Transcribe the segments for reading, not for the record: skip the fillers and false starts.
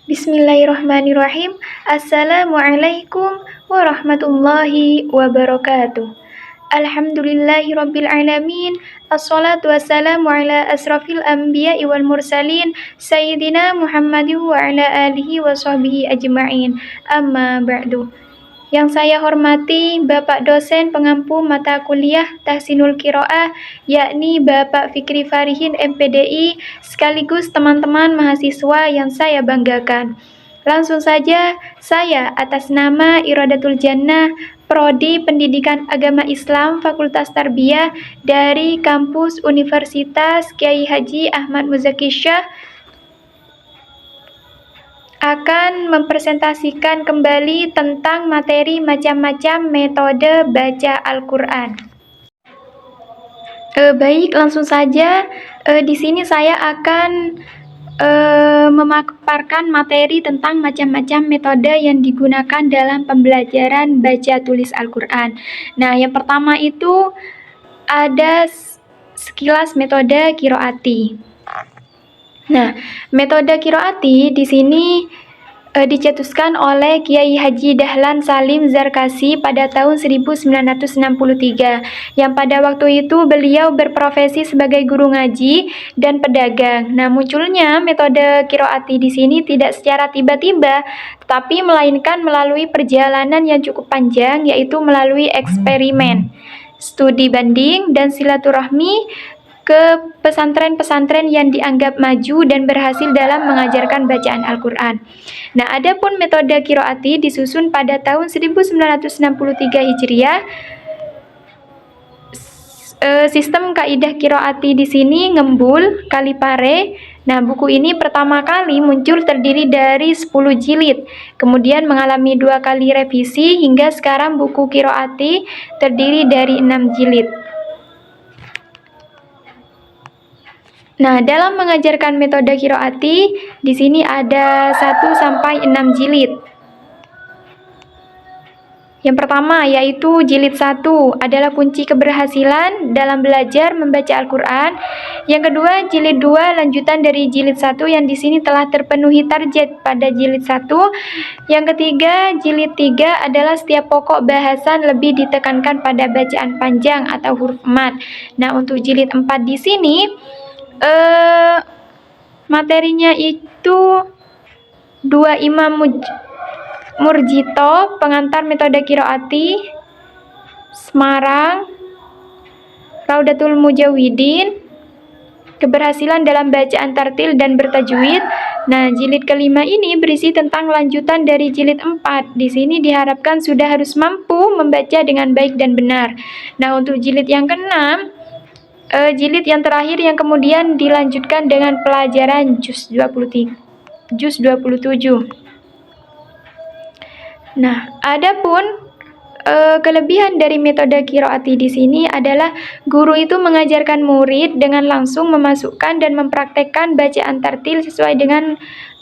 Bismillahirrahmanirrahim. Assalamualaikum warahmatullahi wabarakatuh. Alhamdulillahirabbil alamin. Assalatu wassalamu ala asrafil anbiya'i wal mursalin sayyidina Muhammadin wa ala alihi wa sahbihi ajma'in. Amma ba'du. Yang saya hormati Bapak dosen pengampu mata kuliah Tahsinul Qiraah, yakni Bapak Fikri Farihin MPDI, sekaligus teman-teman mahasiswa yang saya banggakan. Langsung saja, saya atas nama Iradatul Jannah, Prodi Pendidikan Agama Islam Fakultas Tarbiyah dari Kampus Universitas Kyai Haji Ahmad Muzaki Shah, akan mempresentasikan kembali tentang materi macam-macam metode baca Al-Quran. Baik, langsung saja. Di sini saya akan memaparkan materi tentang macam-macam metode yang digunakan dalam pembelajaran baca tulis Al-Quran. Nah, yang pertama itu ada sekilas metode qiraati. Nah, metode qiraati di sini dicetuskan oleh Kiai Haji Dahlan Salim Zarkasi pada tahun 1963, yang pada waktu itu beliau berprofesi sebagai guru ngaji dan pedagang. Nah, munculnya metode qiraati di sini tidak secara tiba-tiba, tapi melainkan melalui perjalanan yang cukup panjang, yaitu melalui eksperimen, studi banding, dan silaturahmi ke pesantren-pesantren yang dianggap maju dan berhasil dalam mengajarkan bacaan Al-Quran. Nah, adapun metode qiraati disusun pada tahun 1963 Hijriah. Sistem kaidah qiraati di sini ngembul Kalipare. Nah, buku ini pertama kali muncul terdiri dari 10 jilid, kemudian mengalami 2 kali revisi hingga sekarang buku qiraati terdiri dari 6 jilid. Nah, dalam mengajarkan metode qiraati, di sini ada 1 sampai 6 jilid. Yang pertama yaitu jilid 1 adalah kunci keberhasilan dalam belajar membaca Al-Quran. Yang kedua, jilid 2 lanjutan dari jilid 1 yang di sini telah terpenuhi target pada jilid 1. Yang ketiga, jilid 3 adalah setiap pokok bahasan lebih ditekankan pada bacaan panjang atau huruf mat. Nah, untuk jilid 4 di sini materinya itu 2 Imam Murjito, pengantar metode qiraati, Semarang, Raudatul Mujawidin, keberhasilan dalam bacaan tartil dan bertajwid. Nah, jilid kelima ini berisi tentang lanjutan dari jilid 4. Di sini diharapkan sudah harus mampu membaca dengan baik dan benar. Nah, untuk jilid yang keenam, jilid yang terakhir yang kemudian dilanjutkan dengan pelajaran juz 27. Nah, adapun kelebihan dari metode qiraati di sini adalah guru itu mengajarkan murid dengan langsung memasukkan dan mempraktekkan bacaan tartil sesuai dengan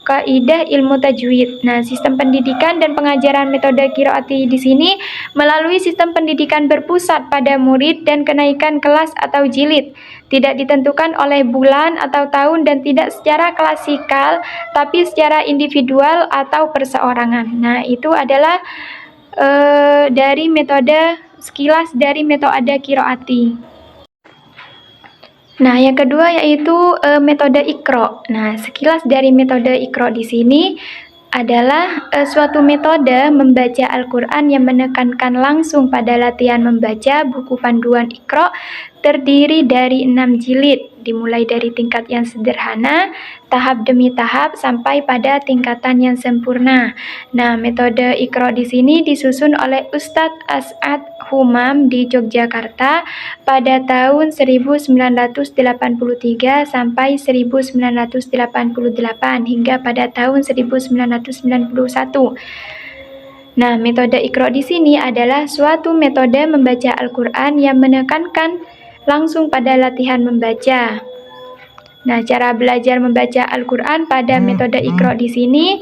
kaidah ilmu tajwid. Nah, sistem pendidikan dan pengajaran metode qiraati di sini melalui sistem pendidikan berpusat pada murid dan kenaikan kelas atau jilid. Tidak ditentukan oleh bulan atau tahun dan tidak secara klasikal, tapi secara individual atau perseorangan. Nah, itu adalah dari metode sekilas dari metode qiraati. Nah, yang kedua yaitu metode Iqra. Nah, sekilas dari metode Iqra di sini adalah suatu metode membaca Al-Quran yang menekankan langsung pada latihan membaca buku panduan Iqra, terdiri dari 6 jilid, dimulai dari tingkat yang sederhana, tahap demi tahap, sampai pada tingkatan yang sempurna. Nah, metode Iqra di sini disusun oleh Ustadz As'ad Humam di Yogyakarta pada tahun 1983 sampai 1988 hingga pada tahun 1991. Nah, metode Iqra di sini adalah suatu metode membaca Al-Quran yang menekankan langsung pada latihan membaca. Nah, cara belajar membaca Al-Quran pada metode Iqra di sini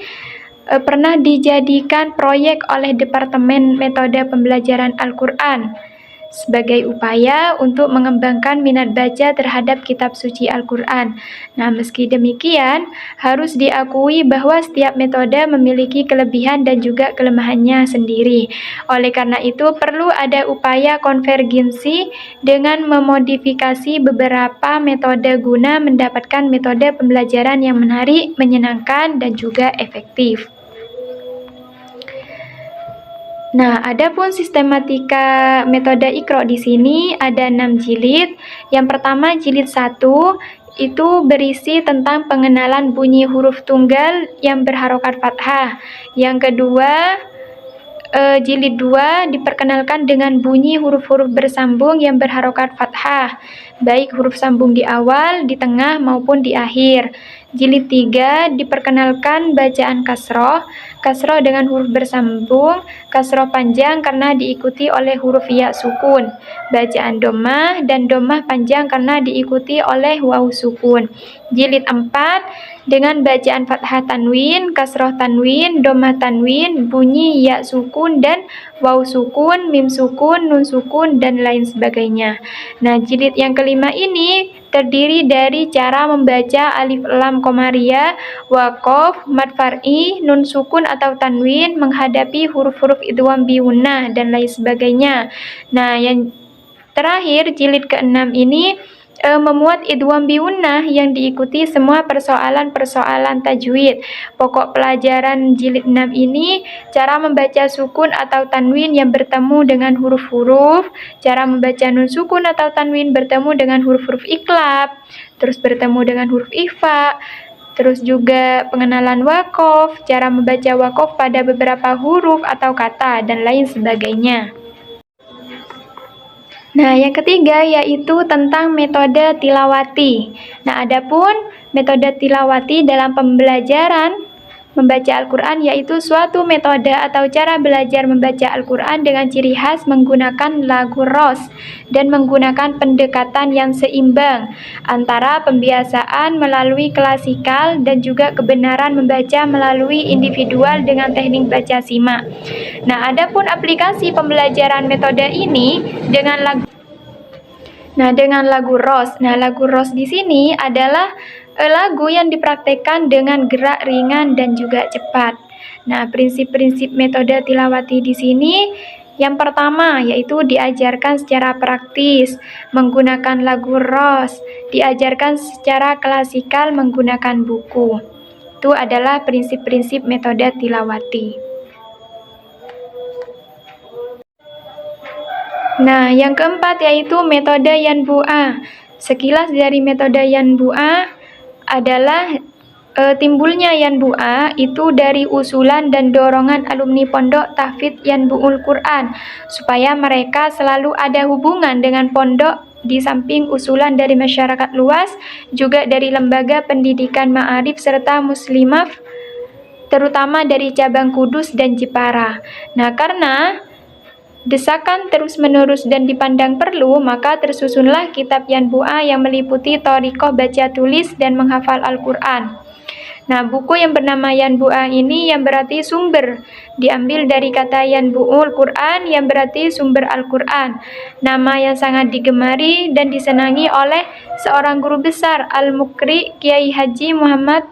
pernah dijadikan proyek oleh Departemen Metode Pembelajaran Al-Quran sebagai upaya untuk mengembangkan minat baca terhadap kitab suci Al-Quran. Nah, meski demikian, harus diakui bahwa setiap metode memiliki kelebihan dan juga kelemahannya sendiri. Oleh karena itu, perlu ada upaya konvergensi dengan memodifikasi beberapa metode guna mendapatkan metode pembelajaran yang menarik, menyenangkan, dan juga efektif. Nah, adapun sistematika metode Iqra di sini ada 6 jilid. Yang pertama jilid 1 itu berisi tentang pengenalan bunyi huruf tunggal yang berharokat fathah. Yang kedua, jilid 2 diperkenalkan dengan bunyi huruf-huruf bersambung yang berharokat fathah, baik huruf sambung di awal, di tengah, maupun di akhir. Jilid 3 diperkenalkan bacaan kasroh dengan huruf bersambung, kasroh panjang karena diikuti oleh huruf ya sukun, bacaan domah dan domah panjang karena diikuti oleh waw sukun. Jilid 4 dengan bacaan fathah tanwin, kasroh tanwin, domah tanwin, bunyi ya sukun dan waw sukun, mim sukun, nun sukun, dan lain sebagainya. Nah, jilid yang kelima ini terdiri dari cara membaca alif lam komariah, waqaf, mad far'i, nun sukun atau tanwin, menghadapi huruf-huruf idgham biunnah, dan lain sebagainya. Nah, yang terakhir jilid ke-6 ini memuat idgham biunnah yang diikuti semua persoalan-persoalan tajwid. Pokok pelajaran jilid 6 ini cara membaca sukun atau tanwin yang bertemu dengan huruf-huruf, cara membaca nun sukun atau tanwin bertemu dengan huruf-huruf iqlab, terus bertemu dengan huruf ikhfa, terus juga pengenalan waqaf, cara membaca waqaf pada beberapa huruf atau kata, dan lain sebagainya. Nah, yang ketiga yaitu tentang metode tilawati. Nah, adapun metode tilawati dalam pembelajaran membaca Al-Quran yaitu suatu metode atau cara belajar membaca Al-Quran dengan ciri khas menggunakan lagu ros dan menggunakan pendekatan yang seimbang antara pembiasaan melalui klasikal dan juga kebenaran membaca melalui individual dengan teknik baca simak. Nah, adapun aplikasi pembelajaran metode ini dengan lagu ros. Nah, lagu ros di sini adalah lagu yang dipraktekkan dengan gerak ringan dan juga cepat. Nah, prinsip-prinsip metode tilawati di sini yang pertama yaitu diajarkan secara praktis menggunakan lagu ros, diajarkan secara klasikal menggunakan buku. Itu adalah prinsip-prinsip metode tilawati. Nah, yang keempat yaitu metode Yanbu'a. Sekilas dari metode Yanbu'a adalah timbulnya Yanbu'a itu dari usulan dan dorongan alumni pondok tahfidz Yanbu'ul Quran supaya mereka selalu ada hubungan dengan pondok di samping usulan dari masyarakat luas, juga dari lembaga pendidikan ma'arif serta muslimah terutama dari cabang Kudus dan Jepara. Nah, karena desakan terus-menerus dan dipandang perlu, maka tersusunlah kitab Yanbu'a yang meliputi thoriqah baca tulis dan menghafal Al-Quran. Nah, buku yang bernama Yanbu'a ini yang berarti sumber, diambil dari kata Yanbu'ul Quran yang berarti sumber Al-Quran. Nama yang sangat digemari dan disenangi oleh seorang guru besar Al-Mukri Kiai Haji Muhammad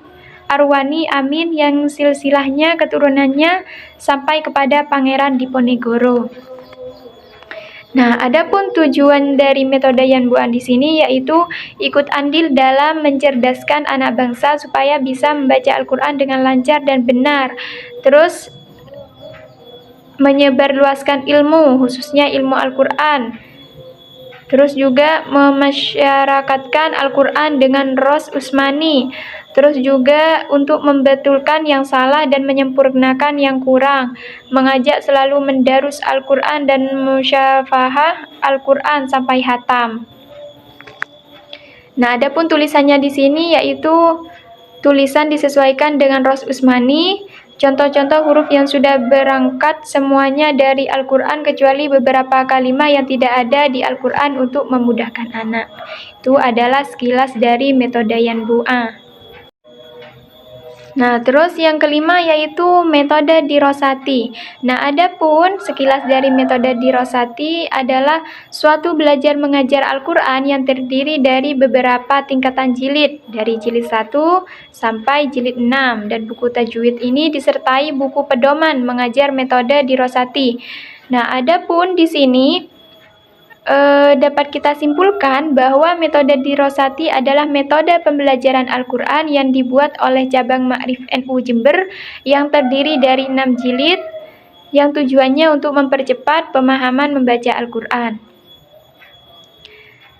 Arwani Amin yang silsilahnya keturunannya sampai kepada Pangeran Diponegoro. Nah, adapun tujuan dari metode Yanbu'a di sini yaitu ikut andil dalam mencerdaskan anak bangsa supaya bisa membaca Al-Quran dengan lancar dan benar. Terus menyebarluaskan ilmu, khususnya ilmu Al-Quran. Terus juga memasyarakatkan Al-Quran dengan ros Usmani. Terus juga untuk membetulkan yang salah dan menyempurnakan yang kurang. Mengajak selalu mendarus Al-Quran dan musyafahah Al-Quran sampai hatam. Nah, adapun tulisannya di sini yaitu tulisan disesuaikan dengan ros Usmani. Contoh-contoh huruf yang sudah berangkat semuanya dari Al-Quran kecuali beberapa kalimat yang tidak ada di Al-Quran untuk memudahkan anak. Itu adalah sekilas dari metode Yanbu'a. Nah, terus yang kelima yaitu metode dirosati. Nah, adapun sekilas dari metode dirosati adalah suatu belajar mengajar Al-Quran yang terdiri dari beberapa tingkatan jilid, dari jilid 1 sampai jilid 6. Dan buku tajwid ini disertai buku pedoman mengajar metode dirosati. Nah, adapun di sini dapat kita simpulkan bahwa metode dirosati adalah metode pembelajaran Al-Quran yang dibuat oleh cabang Ma'rif NU Jember yang terdiri dari 6 jilid yang tujuannya untuk mempercepat pemahaman membaca Al-Quran.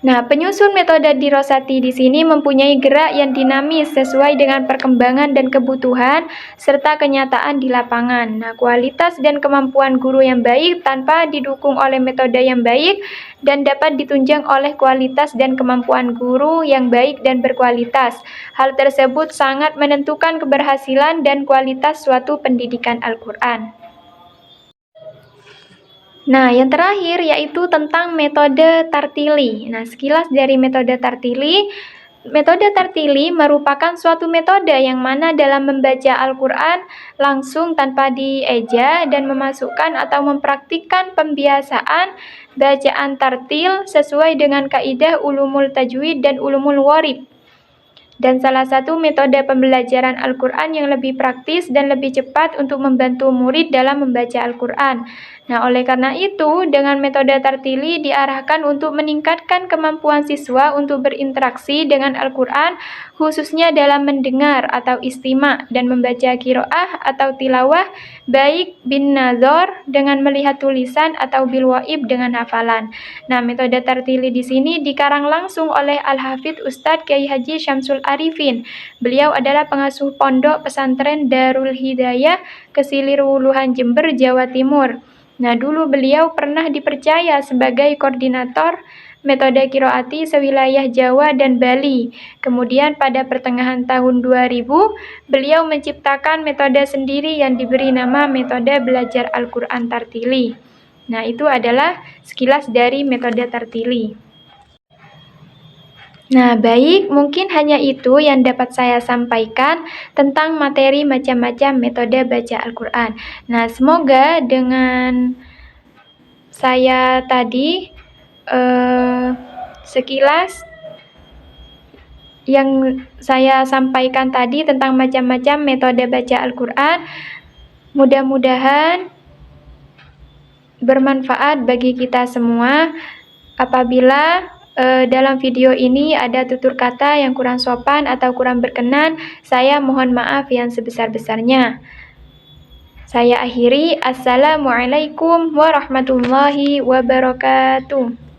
Nah, penyusun metode dirosati di sini mempunyai gerak yang dinamis sesuai dengan perkembangan dan kebutuhan serta kenyataan di lapangan. Nah, kualitas dan kemampuan guru yang baik tanpa didukung oleh metode yang baik dan dapat ditunjang oleh kualitas dan kemampuan guru yang baik dan berkualitas. Hal tersebut sangat menentukan keberhasilan dan kualitas suatu pendidikan Al-Quran. Nah, yang terakhir yaitu tentang metode tartili. Nah, sekilas dari metode tartili merupakan suatu metode yang mana dalam membaca Al-Quran langsung tanpa dieja dan memasukkan atau mempraktikkan pembiasaan bacaan tartil sesuai dengan kaidah ulumul tajwid dan ulumul warib. Dan salah satu metode pembelajaran Al-Quran yang lebih praktis dan lebih cepat untuk membantu murid dalam membaca Al-Quran. Nah, oleh karena itu, dengan metode tartili diarahkan untuk meningkatkan kemampuan siswa untuk berinteraksi dengan Al-Quran, khususnya dalam mendengar atau istima dan membaca qiraah atau tilawah, baik bin nazar dengan melihat tulisan atau bil waib dengan hafalan. Nah, metode tartili di sini dikarang langsung oleh Al-Hafidz Ustadz Kyai Haji Syamsul Arifin. Beliau adalah pengasuh pondok pesantren Darul Hidayah Kesilir Wuluhan Jember, Jawa Timur. Nah, dulu beliau pernah dipercaya sebagai koordinator metode qiraati sewilayah Jawa dan Bali. Kemudian pada pertengahan tahun 2000, beliau menciptakan metode sendiri yang diberi nama metode belajar Al-Quran tartili. Nah, itu adalah sekilas dari metode tartili. Nah, baik, mungkin hanya itu yang dapat saya sampaikan tentang materi macam-macam metode baca Al-Quran. Nah, semoga dengan saya tadi sekilas yang saya sampaikan tadi tentang macam-macam metode baca Al-Quran, mudah-mudahan bermanfaat bagi kita semua. Apabila dalam video ini ada tutur kata yang kurang sopan atau kurang berkenan, saya mohon maaf yang sebesar-besarnya. Saya akhiri. Assalamualaikum warahmatullahi wabarakatuh.